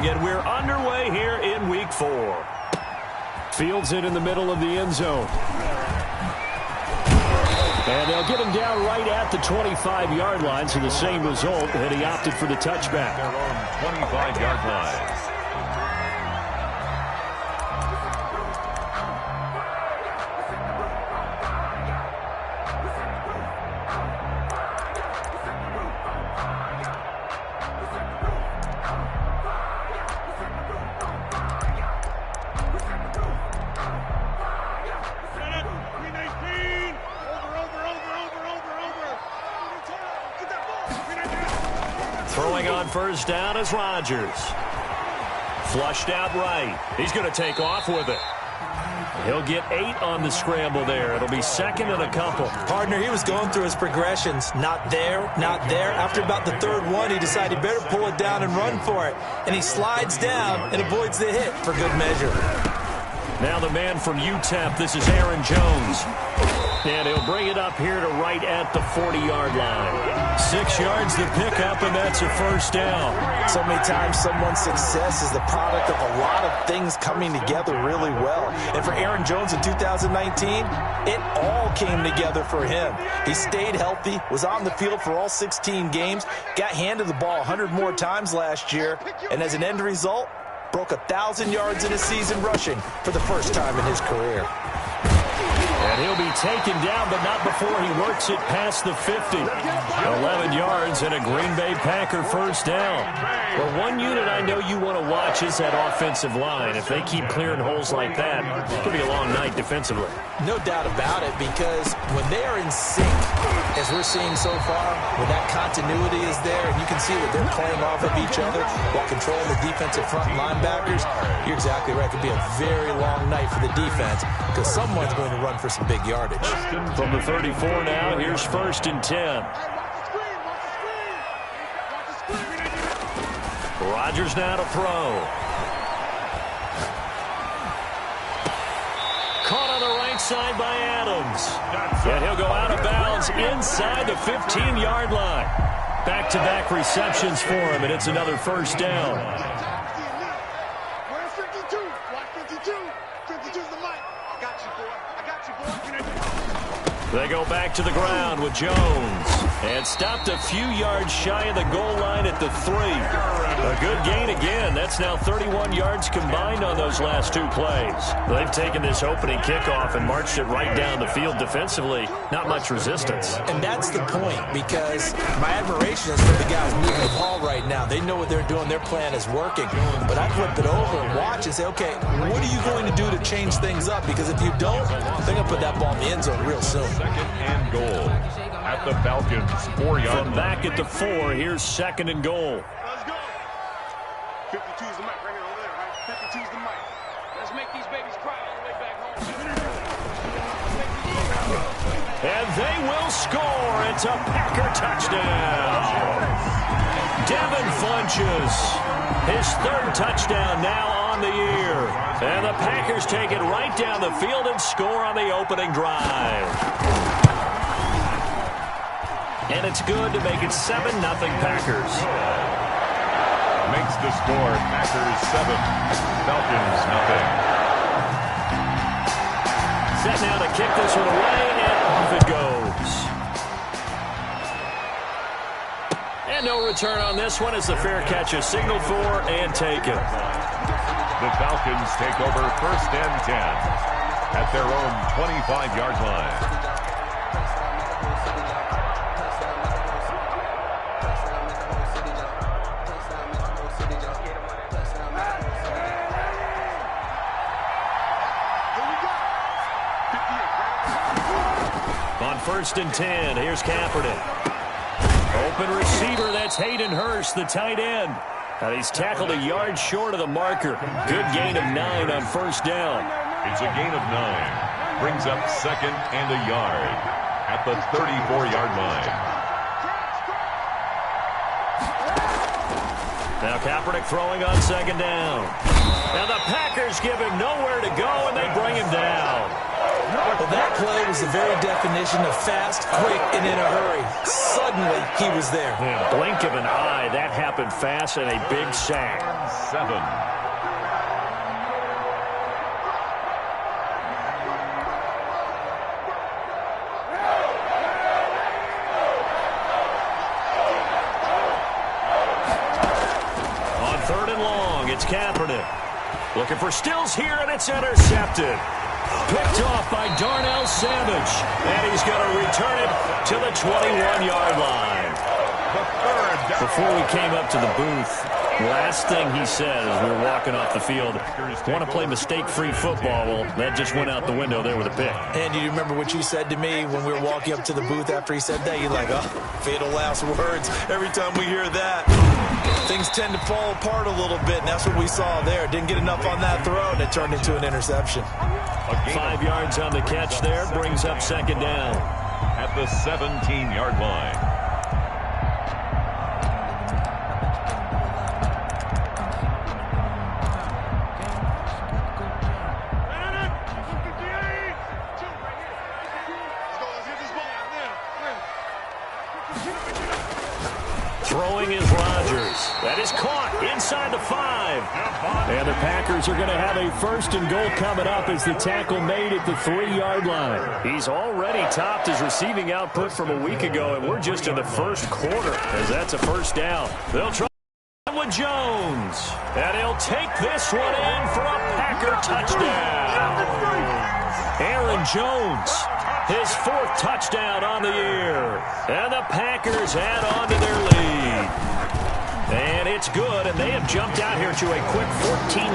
and we're underway here in Week 4. Fields it in the middle of the end zone. And they'll get him down right at the 25-yard line, so the same result, and he opted for the touchback. Their own 25-yard line. Throwing on first down is Rodgers. Flushed out right. He's going to take off with it. He'll get 8 on the scramble there. It'll be second and a couple. Partner, he was going through his progressions. Not there, not there. After about the third one, he decided he better pull it down and run for it. And he slides down and avoids the hit for good measure. Now the man from UTEP, this is Aaron Jones. And he'll bring it up here to right at the 40-yard line. 6 yards to pick up, and that's a first down. So many times someone's success is the product of a lot of things coming together really well. And for Aaron Jones in 2019, it all came together for him. He stayed healthy, was on the field for all 16 games, got handed the ball 100 more times last year, and as an end result, broke 1,000 yards in a season rushing for the first time in his career. And he'll be taken down, but not before he works it past the 50. 11 yards and a Green Bay Packer first down. Well, one unit I know you want to watch is that offensive line. If they keep clearing holes like that, it could be a long night defensively. No doubt about it, because when they are in sync, as we're seeing so far, when that continuity is there, and you can see that they're playing off of each other while controlling the defensive front linebackers, you're exactly right. It could be a very long night for the defense, because someone's going to run for some big yardage. From the 34 now, here's first and 10. Rodgers now to throw. Caught on the right side by Adams. And he'll go out of bounds inside the 15-yard line. Back-to-back receptions for him, and it's another first down. Where's 52? Watch 52. 52's the mic. I got you, boy. I got you, boy. They go back to the ground with Jones. And stopped a few yards shy of the goal line at the 3. A good gain again. That's now 31 yards combined on those last 2 plays. They've taken this opening kickoff and marched it right down the field defensively. Not much resistance. And that's the point, because my admiration is for the guys moving the ball right now. They know what they're doing. Their plan is working. But I flip it over and watch and say, okay, what are you going to do to change things up? Because if you don't, they're going to put that ball in the end zone real soon. Second and goal at the Falcons' 4-yard line. From back at the 4, here's second and goal. Let's go. 52's the mic right here over there, right? 52's the mic. Let's make these babies cry all the way back home. And they will score. It's a Packer touchdown. Devin Funches, his 3rd touchdown now on the year. And the Packers take it right down the field and score on the opening drive. And it's good to make it 7-0 Packers. Makes the score Packers 7, Falcons nothing. Set now to kick this one away, and off it goes. And no return on this one as the fair catch is signaled for and taken. The Falcons take over first and 10 at their own 25-yard line. On first and 10, here's Kaepernick. Open receiver, that's Hayden Hurst, the tight end. And he's tackled a yard short of the marker. Good gain of 9 on first down. It's a gain of 9. Brings up second and a yard at the 34-yard line. Now Kaepernick throwing on second down. Now the Packers give him nowhere to go, and they bring him down. Well, that play was the very definition of fast, quick, and in a hurry. Suddenly, he was there. Yeah, blink of an eye, that happened fast and a big sack. 7. On 3rd and long, it's Kaepernick. Looking for Stills here, and it's intercepted. Picked off by Darnell Savage. And he's going to return it to the 21-yard line. Before we came up to the booth, last thing he said as we were walking off the field, want to play mistake-free football. Well, that just went out the window there with a pick. And you remember what you said to me when we were walking up to the booth after he said that? You're like, oh, fatal last words. Every time we hear that, things tend to fall apart a little bit, and that's what we saw there. Didn't get enough on that throw, and it turned into an interception. 5 yards on the catch there, brings up 2nd down. At the 17-yard line. Throwing is Rodgers. That is caught inside the 5. And the Packers are going to have a 1st and goal coming up as the tackle made at the 3-yard line. He's already topped his receiving output from a week ago, and we're just in the 1st quarter as that's a 1st down. They'll try with Jones. And he'll take this one in for a Packer touchdown. Aaron Jones, his 4th touchdown on the year. And the Packers add on to their lead. And it's good, and they have jumped out here to a quick 14-0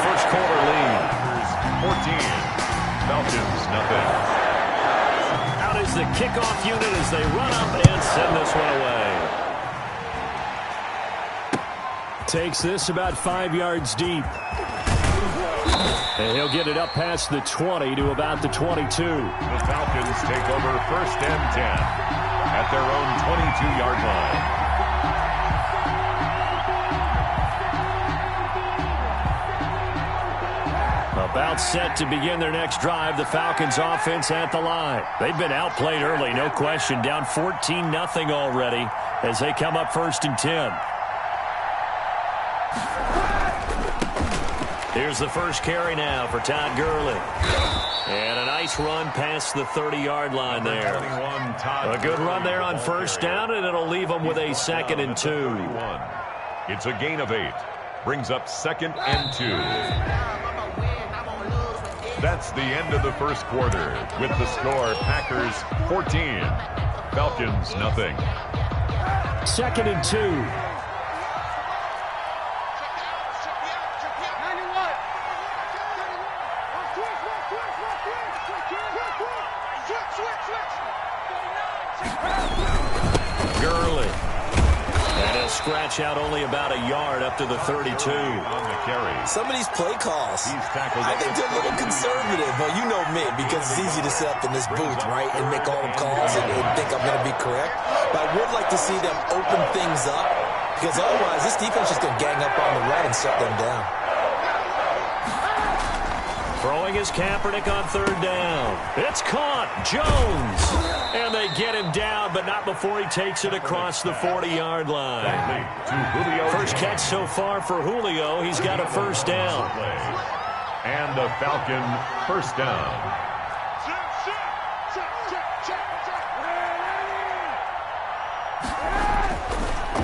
first quarter lead. 14. Falcons, nothing. Out is the kickoff unit as they run up and send this one away. Takes this about 5 yards deep. And he'll get it up past the 20 to about the 22. The Falcons take over 1st and 10 at their own 22-yard line. About set to begin their next drive, the Falcons offense at the line. They've been outplayed early, no question. Down 14-0 already as they come up 1st and 10. Here's the first carry now for Todd Gurley. And a nice run past the 30-yard line there. A good run there on 1st down, and it'll leave them with a 2nd and 2. It's a gain of 8. Brings up 2nd and 2. That's the end of the 1st quarter with the score Packers 14, Falcons nothing. 2nd and 2. Gurley. And he'll scratch out only about a yard up to the 32. On the carry. Some of these play calls, I think they're a little conservative. Well, you know me, because it's easy to sit up in this booth, right, and make all the calls and think I'm going to be correct. But I would like to see them open things up, because otherwise this defense is going to gang up on the run and shut them down. Throwing is Kaepernick on 3rd down. It's caught. Jones. And they get him down, but not before he takes it across the 40-yard line. First catch so far for Julio. He's got a 1st down. And a Falcon 1st down.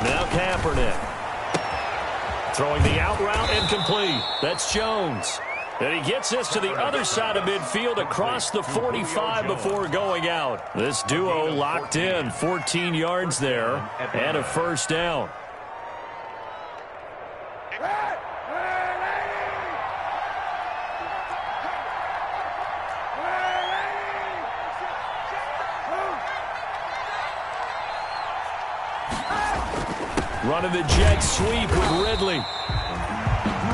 Now Kaepernick. Throwing the out route incomplete. That's Jones. And he gets this to the other side of midfield across the 45 before going out. This duo locked in, 14 yards there, and a 1st down. Running the jet sweep with Ridley.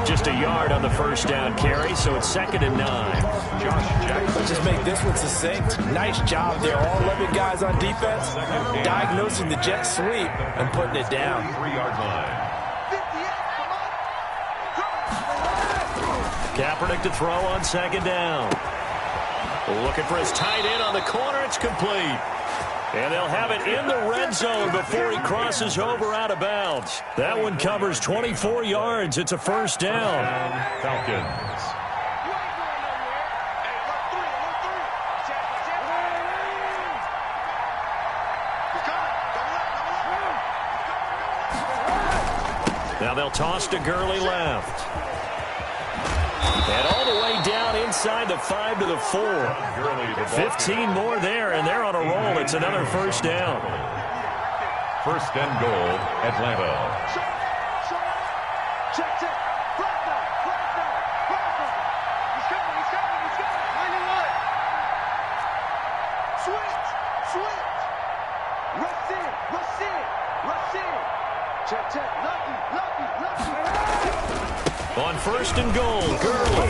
Just a yard on the 1st down carry, so it's 2nd and 9. Josh Jackson. Let's just make this one succinct. Nice job there. All 11 guys on defense diagnosing the jet sweep and putting it down. 3-yard line. Kaepernick to throw on 2nd down. Looking for his tight end on the corner. It's complete. And they'll have it in the red zone before he crosses over out of bounds. That one covers 24 yards. It's a first down. Falcons. Now they'll toss to Gurley left. And all the way down inside the 5 to the 4. 15 more there, and they're on a roll. It's another first down. First and goal, Atlanta. Check. Flag down. He's coming. 91. Switch. Rush in. Check. Lucky. On first and goal, Gurley.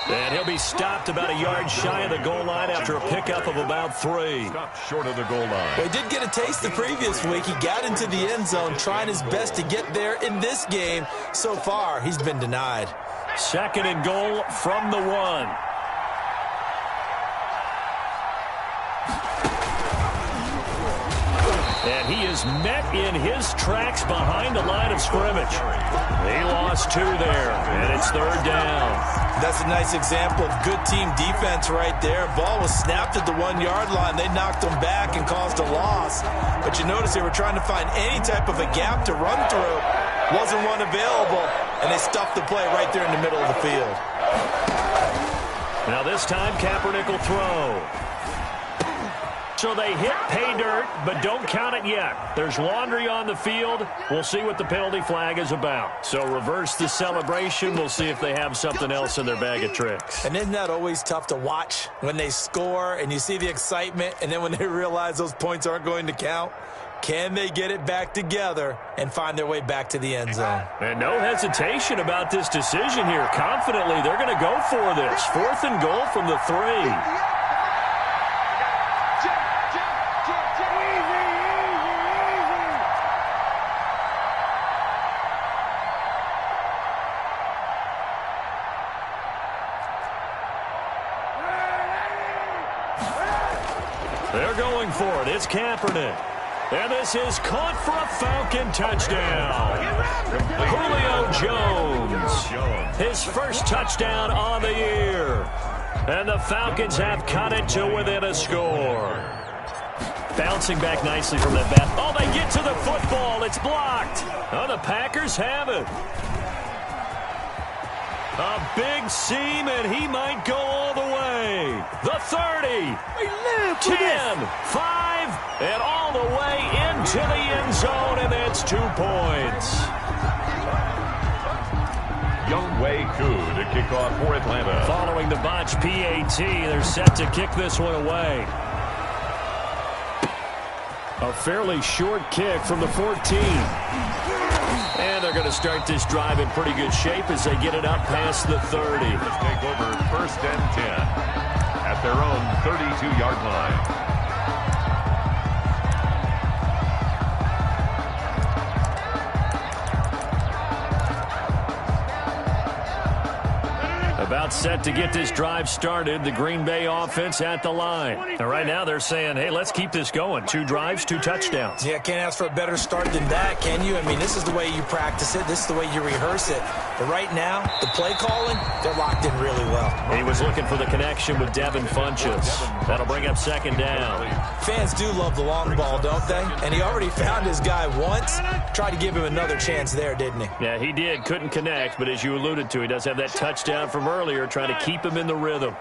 And he'll be stopped about a yard shy of the goal line after a pickup of about 3. Stopped short of the goal line. He did get a taste the previous week. He got into the end zone, trying his best to get there in this game. So far, he's been denied. Second and goal from the 1. And he is met in his tracks behind the line of scrimmage. He lost 2 there, and it's third down. That's a nice example of good team defense right there. Ball was snapped at the 1-yard line. They knocked him back and caused a loss. But you notice they were trying to find any type of a gap to run through. Wasn't one available, and they stuffed the play right there in the middle of the field. Now this time, Kaepernick will throw. So they hit pay dirt, but don't count it yet. There's laundry on the field. We'll see what the penalty flag is about. So reverse the celebration. We'll see if they have something else in their bag of tricks. And isn't that always tough to watch when they score and you see the excitement, and then when they realize those points aren't going to count? Can they get it back together and find their way back to the end zone? And no hesitation about this decision here. Confidently, they're going to go for this. 4th and goal from the 3. They're going for it. It's Kaepernick. And this is caught for a Falcon touchdown. Julio Jones. His first touchdown on the year. And the Falcons have cut it to within a score. Bouncing back nicely from that bat. Oh, they get to the football. It's blocked. Oh, the Packers have it. A big seam, and he might go all the way. The 30, 10, 5, and all the way into the end zone, and that's 2 points. Younghoe Koo to kick off for Atlanta. Following the botch PAT, they're set to kick this one away. A fairly short kick from the 14. And they're going to start this drive in pretty good shape as they get it up past the 30. Let's take over first and 10 at their own 32-yard line. About set to get this drive started. The Green Bay offense at the line. And right now they're saying, hey, let's keep this going. 2 drives, 2 touchdowns. Yeah, can't ask for a better start than that, can you? I mean, this is the way you practice it. This is the way you rehearse it. But right now, the play calling, they're locked in really well. He was looking for the connection with Devin Funchess. That'll bring up second down. Fans do love the long ball, don't they? And he already found his guy once. Tried to give him another chance there, didn't he? Yeah, he did. Couldn't connect, but as you alluded to, he does have that touchdown from earlier, trying to keep him in the rhythm.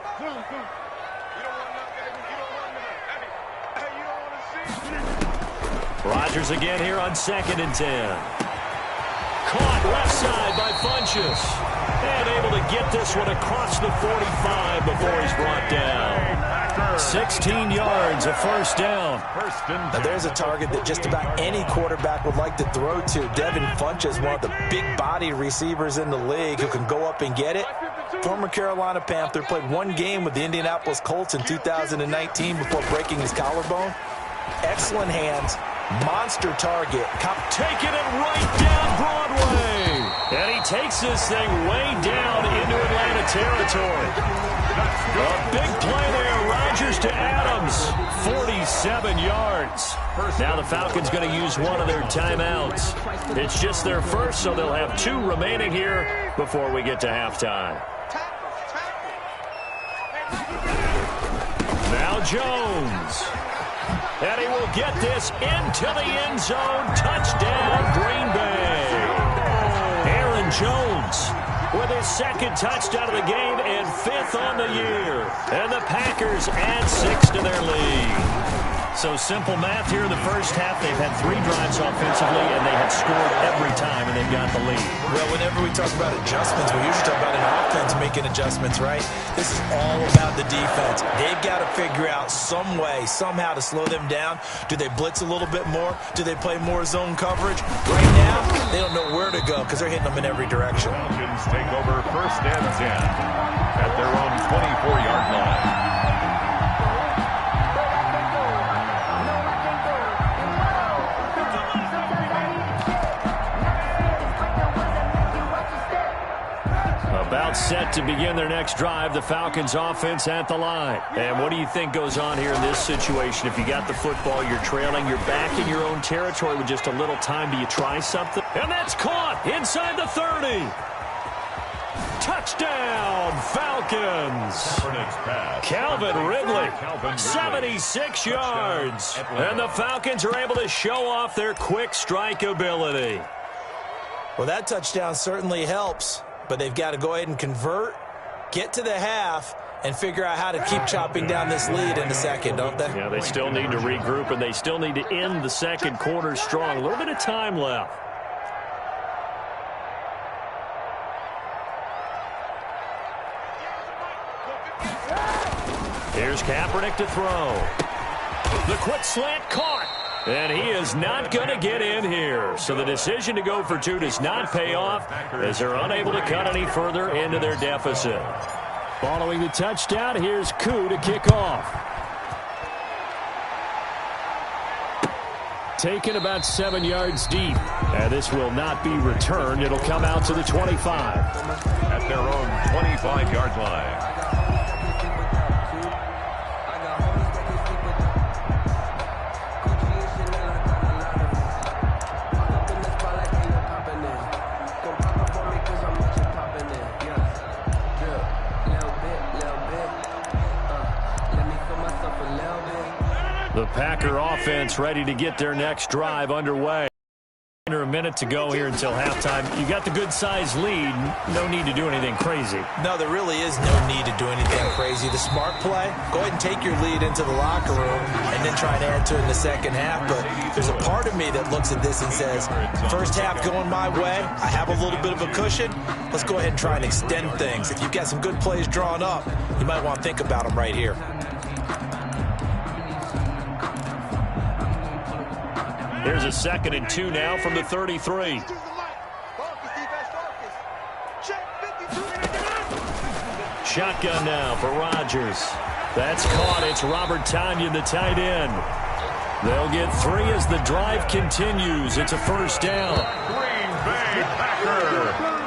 Rodgers again here on 2nd and 10. Caught left side by Funchess. And able to get this one across the 45 before he's brought down. 16 yards, a first down. Now there's a target that just about any quarterback would like to throw to. Devin Funchess, one of the big body receivers in the league who can go up and get it. Former Carolina Panther, played 1 game with the Indianapolis Colts in 2019 before breaking his collarbone. Excellent hands, monster target. Taking it right down Broadway. And he takes this thing way down into Atlanta territory. A big play there. Rodgers to Adams. 47 yards. Now the Falcons going to use one of their timeouts. It's just their first, so they'll have 2 remaining here before we get to halftime. Now Jones. And he will get this into the end zone. Touchdown, Green Bay. Aaron Jones with his 2nd touchdown of the game and 5th on the year. And the Packers add 6 to their lead. So simple math here in the first half. They've had 3 drives offensively, and they have scored every time, and they've got the lead. Well, whenever we talk about adjustments, we usually talk about an offense making adjustments, right? This is all about the defense. They've got to figure out some way, somehow to slow them down. Do they blitz a little bit more? Do they play more zone coverage? Right now, they don't know where to go because they're hitting them in every direction. Falcons take over 1st and 10 at their own 24-yard line. About set to begin their next drive, the Falcons offense at the line. And what do you think goes on here in this situation? If you got the football, you're trailing, you're back in your own territory with just a little time. Do you try something? And that's caught inside the 30. Touchdown, Falcons. Calvin Ridley, 76 yards. And the Falcons are able to show off their quick strike ability. Well, that touchdown certainly helps. But they've got to go ahead and convert, get to the half, and figure out how to keep chopping down this lead in the second, don't they? Yeah, they still need to regroup, and they still need to end the second quarter strong. A little bit of time left. Here's Kaepernick to throw. The quick slant caught. And he is not going to get in here. So the decision to go for 2 does not pay off as they're unable to cut any further into their deficit. Following the touchdown, here's Koo to kick off. Taken about 7 yards deep. And this will not be returned. It'll come out to the 25. At their own 25-yard line. The Packer offense ready to get their next drive underway. Under a minute to go here until halftime. You got the good-sized lead. No need to do anything crazy. No, there really is no need to do anything crazy. The smart play, go ahead and take your lead into the locker room and then try to add to it in the second half. But there's a part of me that looks at this and says, first half going my way, I have a little bit of a cushion. Let's go ahead and try and extend things. If you've got some good plays drawn up, you might want to think about them right here. Here's a 2nd and 2 now from the 33. Shotgun now for Rodgers. That's caught. It's Robert Tonyan, the tight end. They'll get 3 as the drive continues. It's a first down. Green Bay Packer.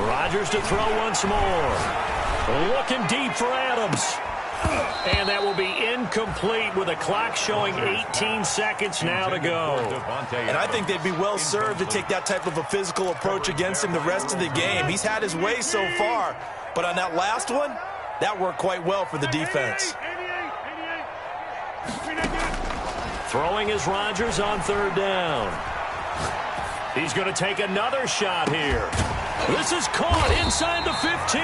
Rodgers to throw once more. Looking deep for Adams. And that will be incomplete with a clock showing 18 seconds now to go. And I think they'd be well served to take that type of a physical approach against him the rest of the game. He's had his way so far. But on that last one, that worked quite well for the defense. Throwing is Rodgers on 3rd down. He's going to take another shot here. This is caught inside the 15.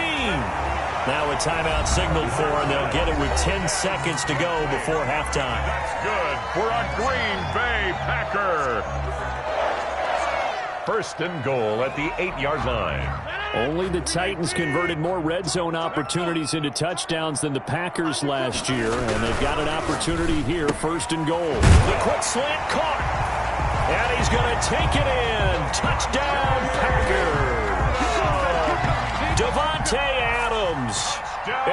Now a timeout signaled for, and they'll get it with 10 seconds to go before halftime. That's good for a Green Bay Packer. first and goal at the 8-yard line. Only the Titans converted more red zone opportunities into touchdowns than the Packers last year, and they've got an opportunity here, first and goal. The quick slant caught, and he's going to take it in. Touchdown, Packers. Davante Adams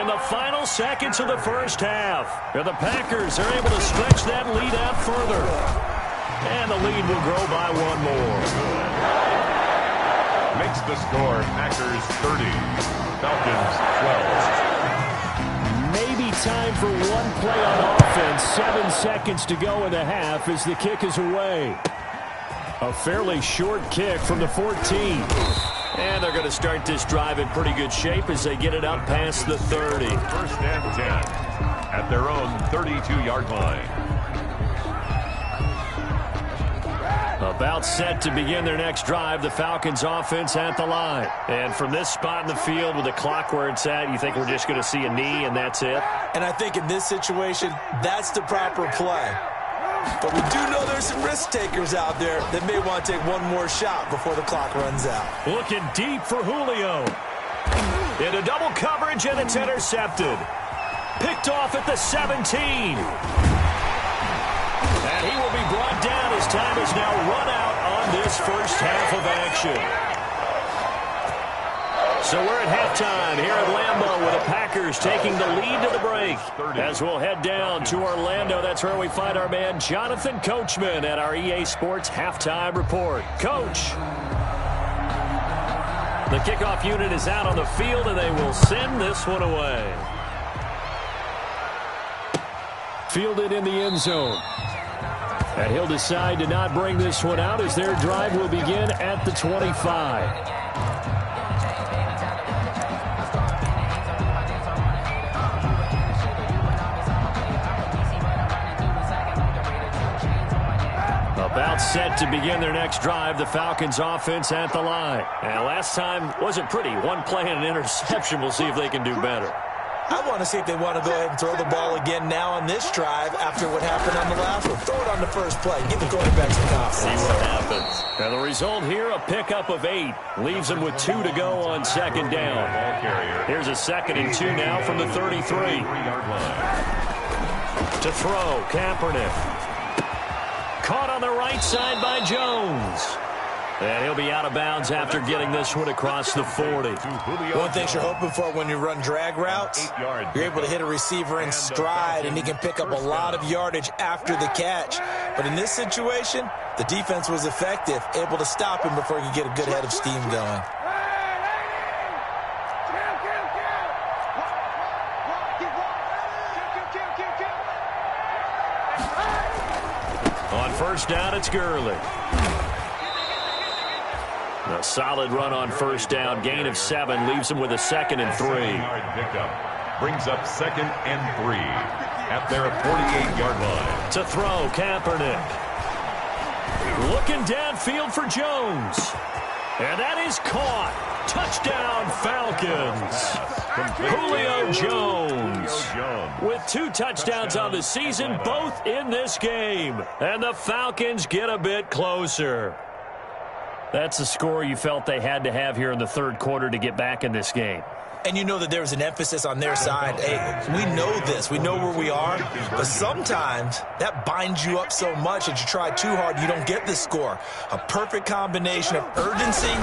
in the final seconds of the first half. And the Packers are able to stretch that lead out further. And the lead will grow by one more. Makes the score Packers 30, Falcons 12. Maybe time for one play on offense. 7 seconds to go in the half as the kick is away. A fairly short kick from the 14. And they're going to start this drive in pretty good shape as they get it up past the 30. First and 10 at their own 32-yard line. About set to begin their next drive, the Falcons offense at the line. And from this spot in the field with the clock where it's at, you think we're just going to see a knee and that's it? And I think in this situation, that's the proper play. But we do know there's some risk takers out there that may want to take one more shot before the clock runs out. Looking deep for Julio. Into double coverage, and it's intercepted. Picked off at the 17. And he will be brought down as time is now run out on this first half of action. So we're at halftime here at Lambeau with the Packers taking the lead to the break. As we'll head down to Orlando, that's where we find our man Jonathan Coachman at our EA Sports Halftime Report. Coach. The kickoff unit is out on the field, and they will send this one away. Fielded in the end zone. And he'll decide to not bring this one out as their drive will begin at the 25. About set to begin their next drive, the Falcons offense at the line. And last time wasn't pretty. One play and an interception. We'll see if they can do better. I want to see if they want to go ahead and throw the ball again now on this drive after what happened on the last one. Throw it on the first play. Give the quarterback some confidence. See what happens. And the result here, a pickup of 8. Leaves them with 2 to go on second down. Here's a 2nd and 2 now from the 33. To throw, Kaepernick. Caught on the right side by Jones. And he'll be out of bounds after getting this one across the 40. One thing you're hoping for when you run drag routes, you're able to hit a receiver in stride, and he can pick up a lot of yardage after the catch. But in this situation, the defense was effective, able to stop him before he could get a good head of steam going. On first down, it's Gurley. A solid run on first down. Gain of 7 leaves him with a 2nd and 3. Pickup brings up 2nd and 3 at their 48-yard line. To throw, Kaepernick. Looking downfield for Jones. And that is caught. Touchdown, Falcons. Julio Jones with 2 touchdowns on the season, both in this game. And the Falcons get a bit closer. That's the score you felt they had to have here in the third quarter to get back in this game. And you know that there was an emphasis on their side. Hey, we know this. We know where we are. But sometimes that binds you up so much that you try too hard, you don't get the score. A perfect combination of urgency,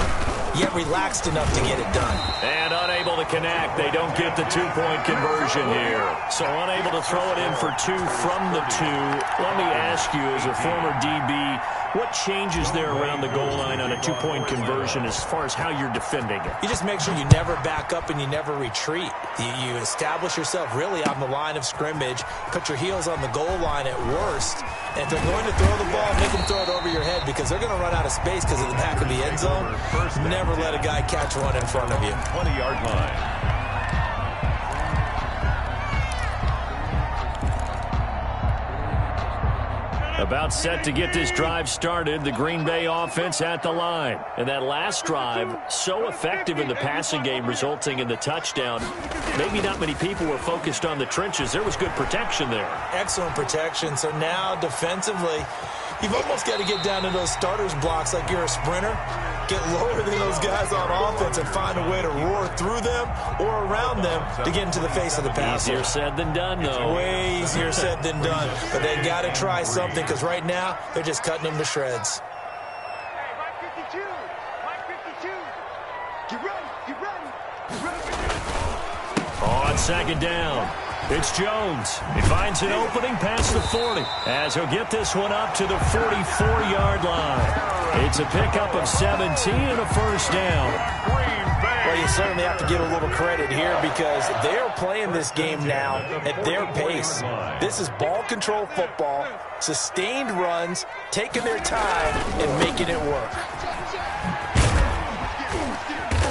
yet relaxed enough to get it done. And unable to connect. They don't get the 2-point conversion here. So unable to throw it in for 2 from the 2. Let me ask you, as a former DB, what changes there around the goal line on a 2-point conversion as far as how you're defending it? You just make sure you never back up and you never retreat. You establish yourself really on the line of scrimmage, put your heels on the goal line at worst, and if they're going to throw the ball, make them throw it over your head because they're going to run out of space because of the back of the end zone. Never let a guy catch one in front of you. 20-yard line. About set to get this drive started, the Green Bay offense at the line. And that last drive, so effective in the passing game, resulting in the touchdown. Maybe not many people were focused on the trenches. There was good protection there. Excellent protection. So now defensively, you've almost got to get down to those starters blocks like you're a sprinter. Get lower than those guys on offense and find a way to roar through them or around them to get into the face of the passer. Easier said than done, though. Way easier said than done. But they got to try something because right now they're just cutting them to shreds. Hey, Mike 52. Mike 52. Get ready. Get ready. Get ready. On second down, it's Jones. He finds an opening past the 40 as he'll get this one up to the 44-yard line. It's a pickup of 17 and a first down. Well, you certainly have to give a little credit here because they're playing this game now at their pace. This is ball control football, sustained runs, taking their time and making it work.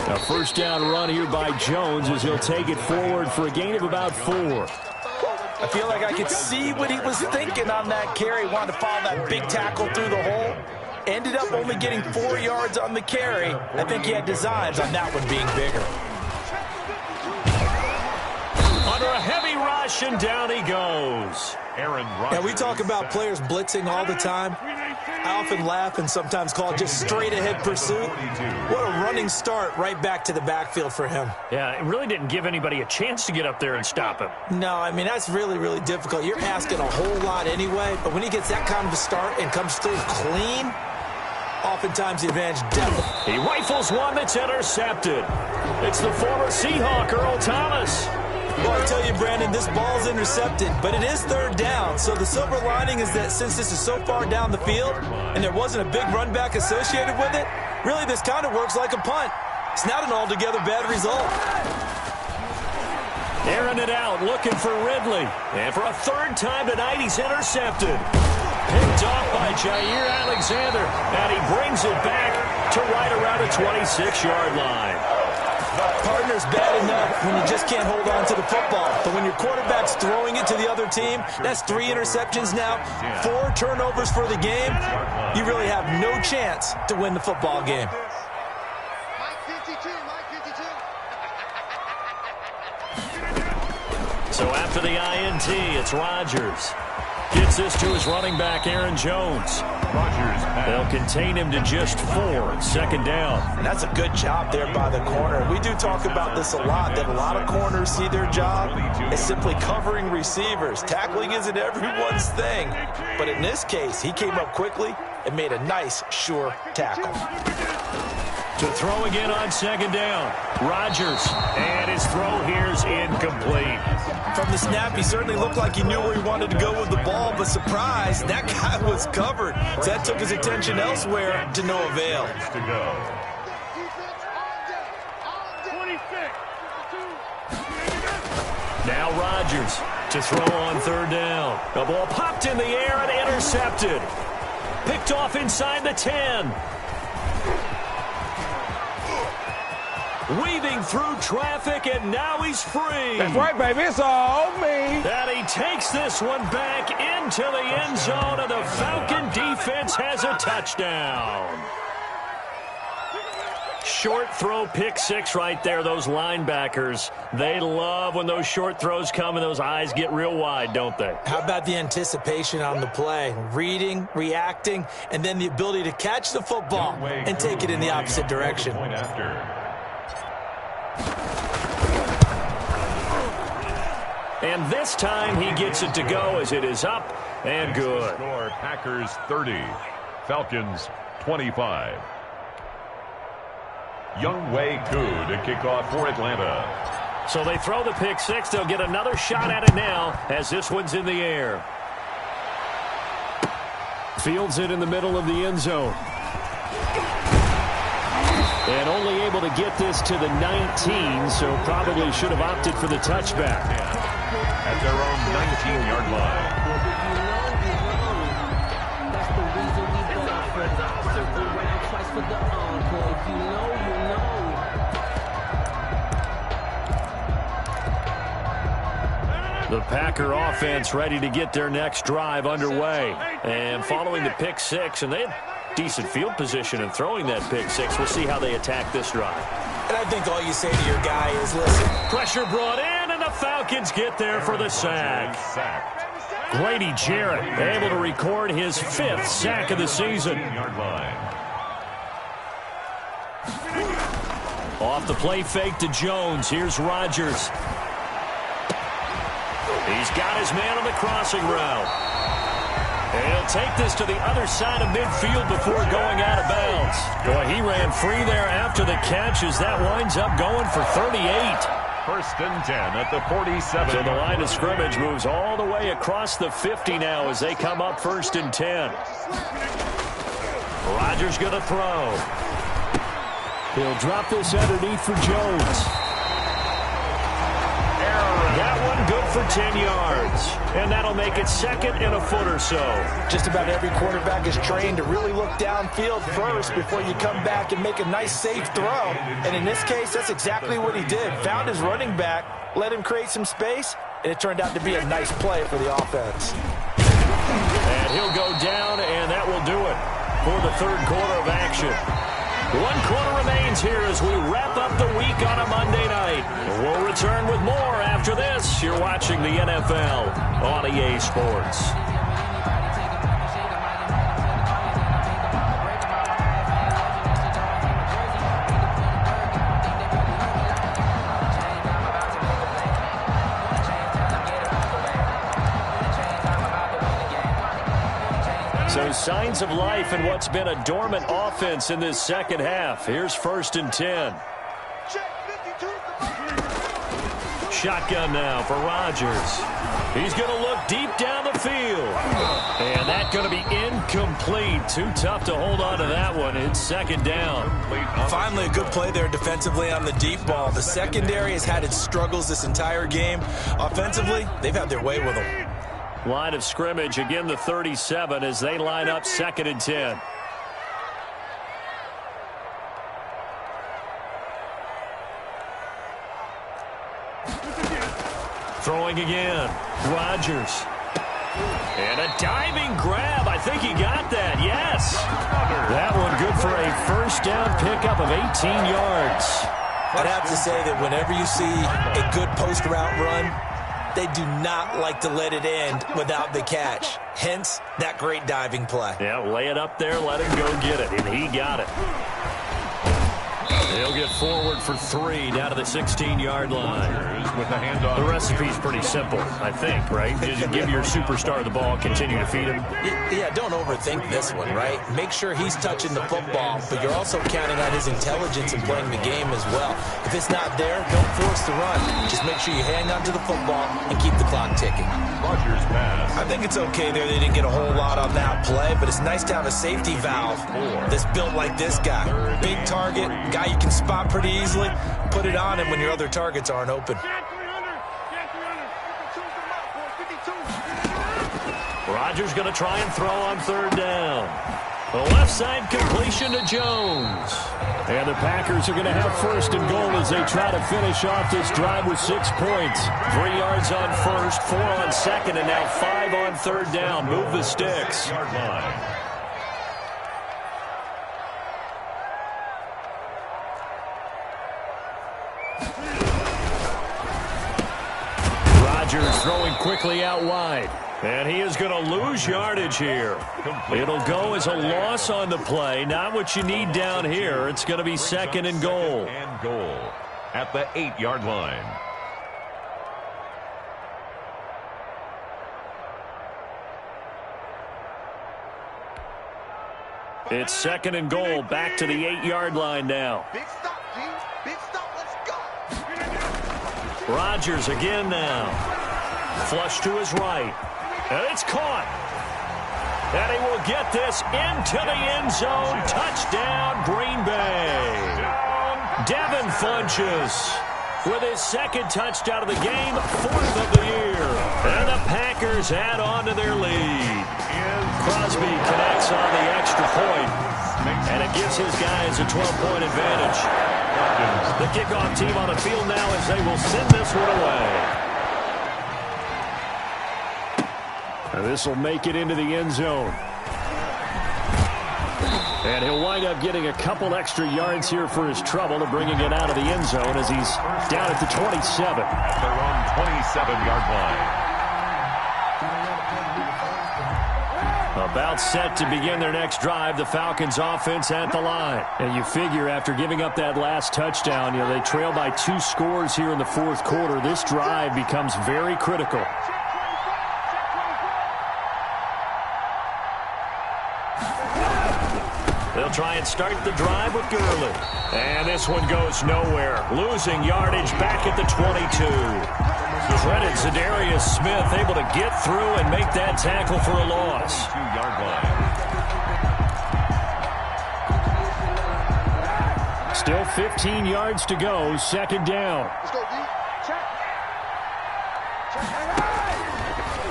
A first down run here by Jones as he'll take it forward for a gain of about 4. I feel like I could see what he was thinking on that carry. Wanted to follow that big tackle through the hole. Ended up only getting 4 yards on the carry. I think he had designs on that one being bigger. Under a heavy rush, and down he goes. Aaron Rodgers. And we talk about players blitzing all the time. I often laugh and sometimes call it just straight-ahead pursuit. What a running start right back to the backfield for him. Yeah, it really didn't give anybody a chance to get up there and stop him. No, I mean, that's really, really difficult. You're asking a whole lot anyway, but when he gets that kind of a start and comes through clean, oftentimes the advantage definitely. He rifles one that's intercepted. It's the former Seahawk, Earl Thomas. Well, I tell you, Brandon, this ball's intercepted, but it is third down. So the silver lining is that since this is so far down the field and there wasn't a big run back associated with it, really this kind of works like a punt. It's not an altogether bad result. Airing it out, looking for Ridley. And for a third time tonight, he's intercepted. Picked off by Jair Alexander, and he brings it back to right around the 26-yard line. Partner's bad enough when you just can't hold on to the football. But when your quarterback's throwing it to the other team, that's 3 interceptions now, 4 turnovers for the game. You really have no chance to win the football game. Mike 52. Mike 52. So after the INT, it's Rodgers. Gets this to his running back, Aaron Jones. Rodgers. They'll contain him to just 4. Second down. And that's a good job there by the corner. We do talk about this a lot, that a lot of corners see their job as simply covering receivers. Tackling isn't everyone's thing. But in this case, he came up quickly and made a nice, sure tackle. To throw again on second down. Rodgers. And his throw here's incomplete. From the snap, he certainly looked like he knew where he wanted to go with the ball, but surprise, that guy was covered. So that took his attention elsewhere to no avail. To go. Now Rodgers to throw on third down. The ball popped in the air and intercepted. Picked off inside the 10. Weaving through traffic, and now he's free. That's right, baby. It's all me. And he takes this one back into the end zone, and the Falcon defense has a touchdown. Short throw, pick 6 right there. Those linebackers, they love when those short throws come and those eyes get real wide, don't they? How about the anticipation on the play? Reading, reacting, and then the ability to catch the football and take it in the opposite direction. Point after. And this time he gets it to go as it is up and good. Score, Packers 30, Falcons 25. Younghoe Koo to kick off for Atlanta. So they throw the pick 6. They'll get another shot at it now as this one's in the air. Fields it in the middle of the end zone. And only able to get this to the 19, so probably should have opted for the touchback. At their own 19-yard line. That's the reason we go circle round twice for the encore. If you know, you know. The Packer offense ready to get their next drive underway. And following the pick six, and they had decent field position in throwing that pick six. We'll see how they attack this drive. And I think all you say to your guy is, listen. Pressure brought in, and the Falcons get there for the sack. Grady Jarrett able to record his 5th sack of the season. Off the play fake to Jones. Here's Rodgers. He's got his man on the crossing route. And he'll take this to the other side of midfield before going out of bounds. Boy, he ran free there after the catch as that winds up going for 38. 1st and 10 at the 47. So the line of scrimmage moves all the way across the 50 now as they come up 1st and 10. Rodgers going to throw. He'll drop this underneath for Jones. That one good for 10 yards. And that'll make it 2nd and a foot or so. Just about every quarterback is trained to really look downfield first before you come back and make a nice, safe throw. And in this case, that's exactly what he did. Found his running back, let him create some space, and it turned out to be a nice play for the offense. And he'll go down, and that will do it for the 3rd quarter of action. 1 quarter remains here as we wrap up the week on a Monday night. We'll return with more after this. You're watching the NFL on EA Sports. So signs of life in what's been a dormant offense in this 2nd half. Here's 1st and 10. Shotgun now for Rodgers. He's going to look deep down the field. And that's going to be incomplete. Too tough to hold on to that one. It's 2nd down. Finally, a good play there defensively on the deep ball. The secondary has had its struggles this entire game. Offensively, they've had their way with them. Line of scrimmage, again the 37 as they line up 2nd and 10. Throwing again. Rodgers. And a diving grab. I think he got that. Yes. That one good for a 1st down pickup of 18 yards. I'd have to say that whenever you see a good post route run, they do not like to let it end without the catch. Hence, that great diving play. Yeah, lay it up there, let him go get it, and he got it. He'll get forward for 3 down to the 16-yard line. With the handoff. The recipe's pretty simple, I think, right? Just give your superstar the ball, continue to feed him. Yeah, don't overthink this one, right? Make sure he's touching the football, but you're also counting on his intelligence in playing the game as well. If it's not there, don't force the run. Just make sure you hang on to the football and keep the clock ticking. Rodgers pass. I think it's okay there. They didn't get a whole lot on that play, but it's nice to have a safety valve that's built like this guy. Big target, guy you can spot pretty easily. Put it on him when your other targets aren't open. Rodgers going to try and throw on 3rd down. The left side completion to Jones. And the Packers are going to have 1st and goal as they try to finish off this drive with 6 points. 3 yards on 1st, 4 on 2nd, and now 5 on 3rd down. Move the sticks. Rodgers throwing quickly out wide. And he is going to lose yardage here. It'll go as a loss on the play. Not what you need down here. It's going to be 2nd and goal. And goal at the 8-yard line. It's 2nd and goal. Back to the 8-yard line now. Big stop, G. Big stop. Let's go. Rodgers again now. Flush to his right. And it's caught. And he will get this into the end zone. Touchdown, Green Bay. Devin Funchess with his 2nd touchdown of the game, 4th of the year. And the Packers add on to their lead. Crosby connects on the extra point. And it gives his guys a 12-point advantage. The kickoff team on the field now as they will send this one away. This will make it into the end zone. And he'll wind up getting a couple extra yards here for his trouble and bringing it out of the end zone as he's down at the 27. At their own 27-yard line. About set to begin their next drive, the Falcons offense at the line. And you figure after giving up that last touchdown, they trail by 2 scores here in the fourth quarter. This drive becomes very critical. They'll try and start the drive with Gurley. And this one goes nowhere. Losing yardage back at the 22. Credit Zadarius Smith able to get through and make that tackle for a loss. 2-yard line. Still 15 yards to go, second down. Let's go, D. Check.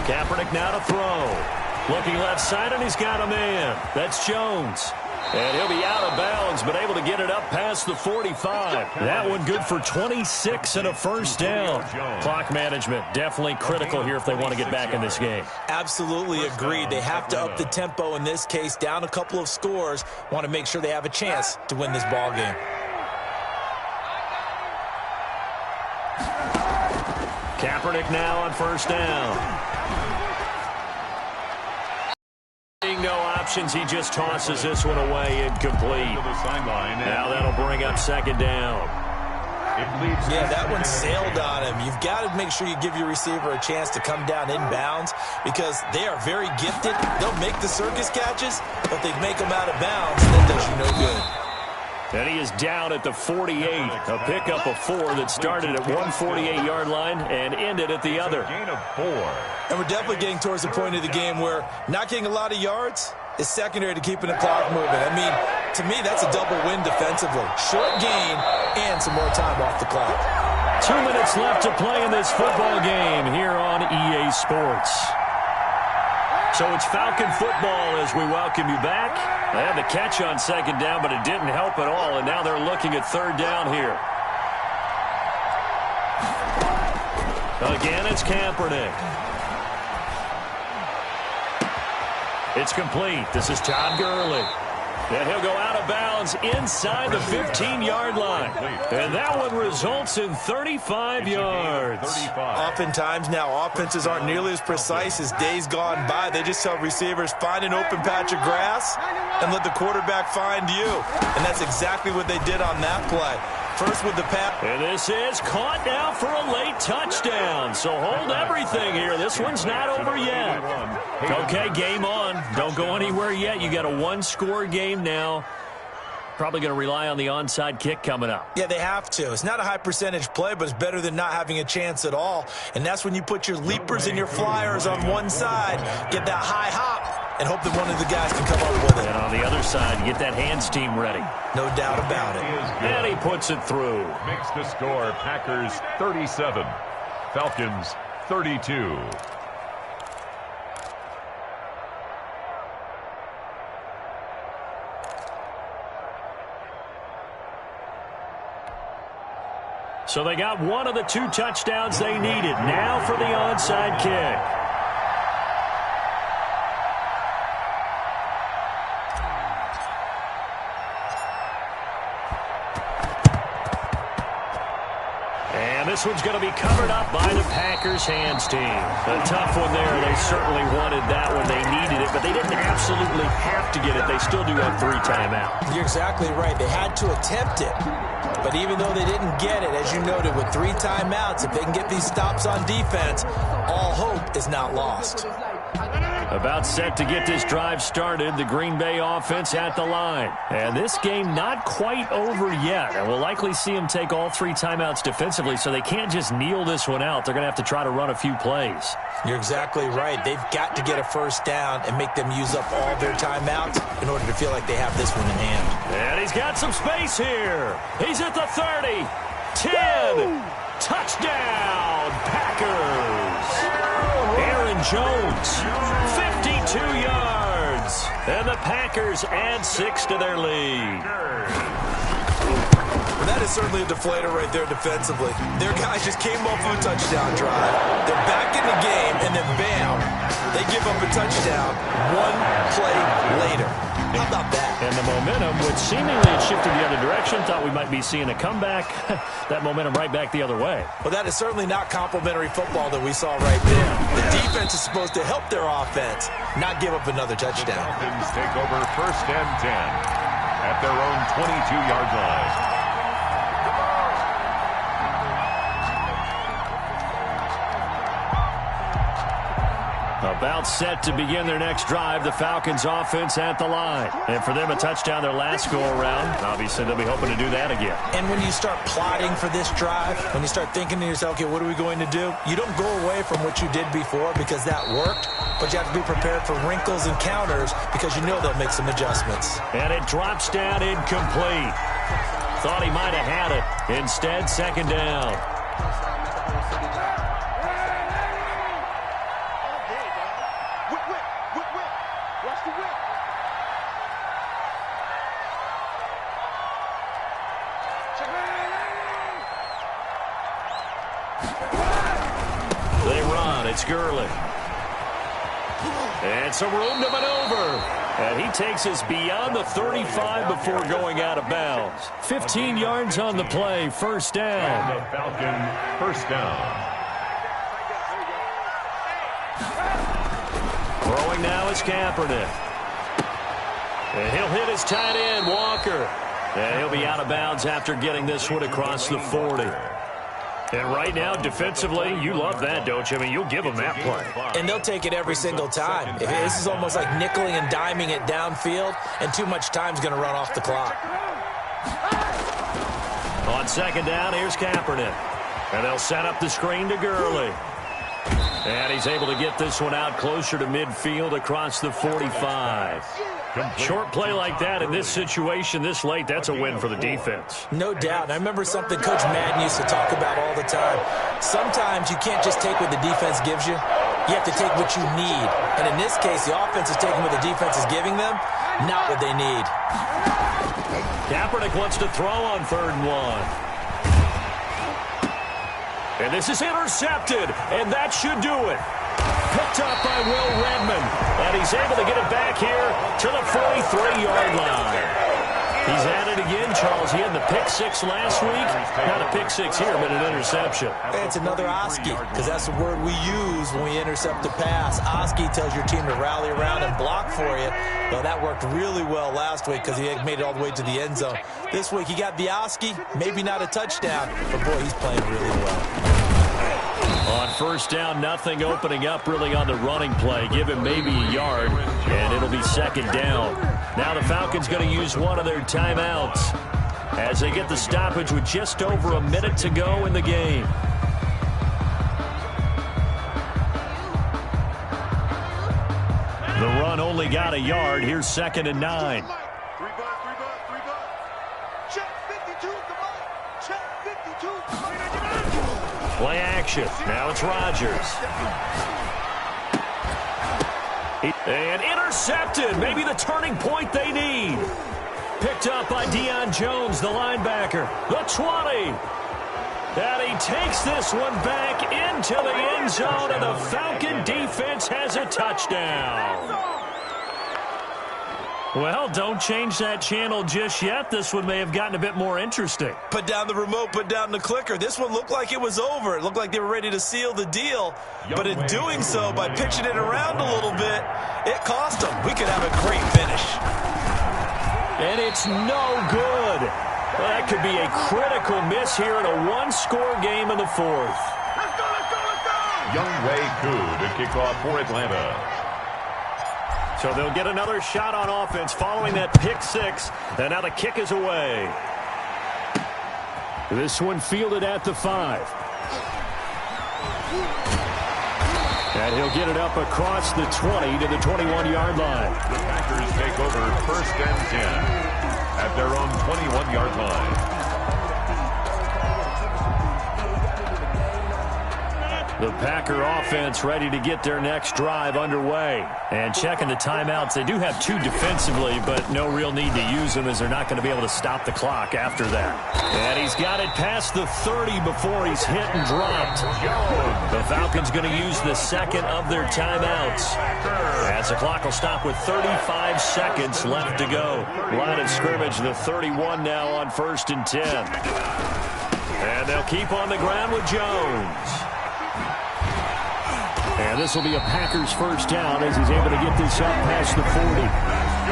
Kaepernick now to throw. Looking left side, and he's got a man. That's Jones. And he'll be out of bounds, but able to get it up past the 45. That one good for 26 and a first down. Clock management definitely critical here if they want to get back in this game. Absolutely agreed. They have to up the tempo in this case, down a couple of scores. Want to make sure they have a chance to win this ball game. Kaepernick now on first down. No options. He just tosses this one away, incomplete. Now that'll bring up second down. Yeah, that one sailed on him. You've got to make sure you give your receiver a chance to come down inbounds because they are very gifted. They'll make the circus catches, but they make them out of bounds. That does you no good. And he is down at the 48. A pickup of 4 that started at 148-yard line and ended at the other. Gain of 4. And we're definitely getting towards the point of the game where not getting a lot of yards is secondary to keeping the clock moving. I mean, to me, that's a double win defensively. Short gain and some more time off the clock. 2 minutes left to play in this football game here on EA Sports. So it's Falcon football as we welcome you back. They had the catch on second down, but it didn't help at all, and now they're looking at third down here. Again, it's Kaepernick. It's complete. This is Todd Gurley. And he'll go out of bounds inside the 15-yard line. And that one results in 35 yards. Oftentimes now, offenses aren't nearly as precise as days gone by. They just tell receivers, find an open patch of grass and let the quarterback find you. And that's exactly what they did on that play. First with the pass. And this is caught now for a late touchdown. So hold everything here. This one's not over yet. Okay, game on. Don't go anywhere yet. You got a one-score game now. Probably going to rely on the onside kick coming up. Yeah, they have to. It's not a high percentage play, but it's better than not having a chance at all. And that's when you put your leapers and your flyers on one side, get that high hop, and hope that one of the guys can come up with it. And on the other side, get that hands team ready. No doubt about it. And he puts it through. Makes the score Packers 37, Falcons 32. So they got one of the 2 touchdowns they needed. Now for the onside kick. And this one's going to be covered up by the Packers hands team. A tough one there. They certainly wanted that when they needed it, but they didn't absolutely have to get it. They still do have 3 timeouts. You're exactly right. They had to attempt it. But even though they didn't get it, as you noted, with 3 timeouts, if they can get these stops on defense, all hope is not lost. About set to get this drive started, the Green Bay offense at the line. And this game not quite over yet. And we'll likely see them take all 3 timeouts defensively, so they can't just kneel this one out. They're going to have to try to run a few plays. You're exactly right. They've got to get a first down and make them use up all their timeouts in order to feel like they have this one in hand. And he's got some space here. He's at the 30. 10. Touchdown, Packers. Aaron Jones, 52 yards. And the Packers add 6 to their lead. that is certainly a deflator right there defensively. Their guys just came off of a touchdown drive. They're back in the game, and then bam, they give up a touchdown one play later. How about that? And the momentum, which seemingly had shifted the other direction, thought we might be seeing a comeback. That momentum right back the other way. Well, that is certainly not complimentary football that we saw right there. The defense is supposed to help their offense, not give up another touchdown. The Falcons take over 1st and 10 at their own 22-yard line. About set to begin their next drive, the Falcons offense at the line. And for them, a touchdown their last go-around. Obviously, they'll be hoping to do that again. And when you start plotting for this drive, when you start thinking to yourself, okay, what are we going to do? You don't go away from what you did before because that worked, but you have to be prepared for wrinkles and counters because you know they'll make some adjustments. And it drops down incomplete. Thought he might have had it. Instead, 2nd down. They run. It's Gurley. And some room to maneuver. And he takes us beyond the 35 before going out of bounds. 15 yards on the play. 1st down. And the Falcon 1st down. Throwing now is Kaepernick. And he'll hit his tight end, Walker. And he'll be out of bounds after getting this one across the 40. And right now, defensively, you love that, don't you? I mean, you'll give them that play. And they'll take it every single time. This is almost like nickeling and diming it downfield, and too much time's going to run off the clock. On 2nd down, here's Kaepernick. And they'll set up the screen to Gurley. And he's able to get this one out closer to midfield across the 45. Short play like that in this situation this late, that's a win for the defense. No doubt. I remember something Coach Madden used to talk about all the time. Sometimes you can't just take what the defense gives you. You have to take what you need. And in this case, the offense is taking what the defense is giving them, not what they need. Kaepernick wants to throw on 3rd and 1. And this is intercepted, and that should do it. Picked up by Will Redmond, and he's able to get it back here to the 43-yard line. He's at it again, Charles. He had the pick 6 last week. Not a pick 6 here, but an interception. It's another Oski, because that's the word we use when we intercept a pass. Oski tells your team to rally around and block for you. Well, that worked really well last week because he made it all the way to the end zone. This week, he got the Oski, maybe not a touchdown, but boy, he's playing really well. On 1st down, nothing opening up really on the running play. Give him maybe a yard, and it'll be 2nd down. Now the Falcons going to use one of their timeouts as they get the stoppage with just over a minute to go in the game. The run only got a yard. Here's 2nd and 9. Play action. Now it's Rodgers. And intercepted. Maybe the turning point they need. Picked up by Deion Jones, the linebacker. The 20. And he takes this one back into the end zone, and the Falcon defense has a touchdown. Well, don't change that channel just yet. This one may have gotten a bit more interesting. Put down the remote, put down the clicker. This one looked like it was over. It looked like they were ready to seal the deal. But in doing so, by pitching it around a little bit, it cost them. We could have a great finish. And it's no good. Well, that could be a critical miss here in a one-score game in the 4th. Younghoe Koo to kick off for Atlanta. So they'll get another shot on offense following that pick 6. And now the kick is away. This one fielded at the 5. And he'll get it up across the 20 to the 21-yard line. The Packers take over 1st and 10 at their own 21-yard line. The Packer offense ready to get their next drive underway. And checking the timeouts, they do have 2 defensively, but no real need to use them as they're not going to be able to stop the clock after that. And he's got it past the 30 before he's hit and dropped. The Falcons going to use the second of their timeouts, as the clock will stop with 35 seconds left to go. Line of scrimmage, the 31 now on 1st and 10. And they'll keep on the ground with Jones. And this will be a Packers first down as he's able to get this up past the 40.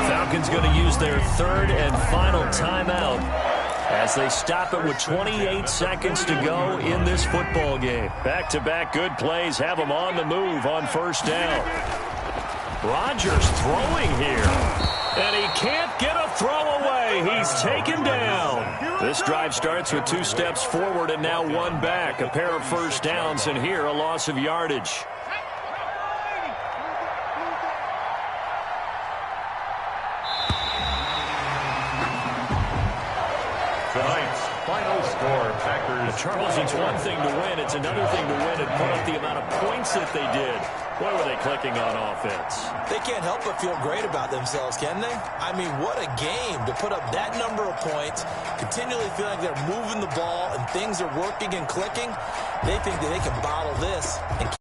Falcons going to use their 3rd and final timeout as they stop it with 28 seconds to go in this football game. Back-to-back good plays have them on the move on 1st down. Rodgers throwing here, and he can't get a throw away. He's taken down. This drive starts with 2 steps forward and now 1 back. A pair of first downs, and here a loss of yardage. Tonight's final score, Packers. Charles, it's one thing to win. It's another thing to win and put up the amount of points that they did. Boy, were they clicking on offense. They can't help but feel great about themselves, can they? I mean, what a game to put up that number of points, continually feeling like they're moving the ball and things are working and clicking. They think that they can bottle this and